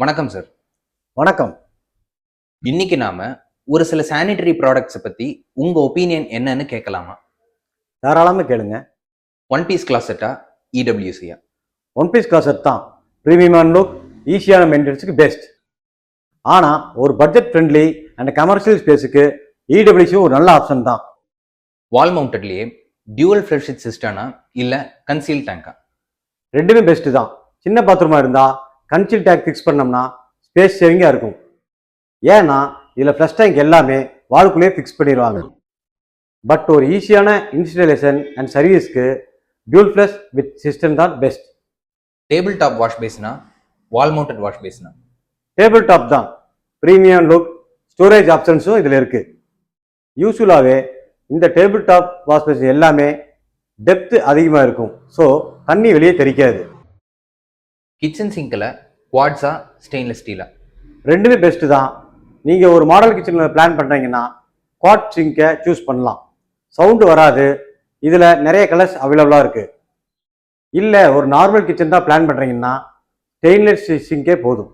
வணக்கம் சார். வணக்கம். இன்னைக்கு நாம ஒரு சில சானிட்டரி ப்ராடக்ட்ஸை பத்தி உங்க ஒப்பீனியன் என்னன்னு கேட்கலாமா? தாராளமாக கேளுங்க. ஒன் பீஸ் கிளாசெட்டா இடபிள்யூசியா? ஒன் பீஸ் கிளாசெட் தான் ப்ரீமியம் லுக், ஈஸியான மெயின்டெனன்ஸுக்கு பெஸ்ட். ஆனால் ஒரு பட்ஜெட் ஃப்ரெண்ட்லி அண்ட் கமர்ஷியல் ஸ்பேஸுக்கு இடபிள்யூசி ஒரு நல்ல ஆப்ஷன் தான். வால் மவுண்டட்லயே டியூவல் ஃப்ளஷ் சிஸ்டம்னா இல்ல கன்சீல் டேங்கா? ரெண்டுமே பெஸ்ட்டு தான். சின்ன பாத்ரூமாக இருந்தால் கன்சீல் டேங்க் ஃபிக்ஸ் பண்ணோம்னா ஸ்பேஸ் சேவிங்காக இருக்கும். ஏன்னா இதில் ஃப்ளஷ் டேங்க் எல்லாமே வால்குள்ளேயே ஃபிக்ஸ் பண்ணிடுவாங்க. பட் ஒரு ஈஸியான இன்ஸ்டாலேஷன் அண்ட் சர்வீஸ்க்கு டியூல் ஃப்ளஷ் வித் சிஸ்டம் தான் பெஸ்ட். டேபிள் டாப் வாஷ் பேஸ்னா வால் மவுண்டட் வாஷ் பேஸ்னா? டேபிள் டாப் தான். ப்ரீமியம் லுக், ஸ்டோரேஜ் ஆப்ஷன்ஸும் இதில் இருக்குது. யூஸ்வலாகவே இந்த டேபிள் டாப் வாஷ் பேசின் எல்லாமே டெப்த் அதிகமாக இருக்கும். ஸோ தண்ணி வெளியே தெரிக்காது. கிச்சன் சிங்கில் குவாட்ஸா ஸ்டெயின்லெஸ் ஸ்டீலா? ரெண்டுமே பெஸ்ட்டு தான். நீங்கள் ஒரு மாடல் கிச்சனில் பிளான் பண்ணுறீங்கன்னா குவாட் சிங்கை சூஸ் பண்ணலாம். சவுண்டு வராது. இதில் நிறைய கலர்ஸ் அவைலபிளாக இருக்குது. இல்லை ஒரு நார்மல் கிச்சன் தான் பிளான் பண்ணுறீங்கன்னா ஸ்டெயின்லெஸ் சிங்கே போதும்.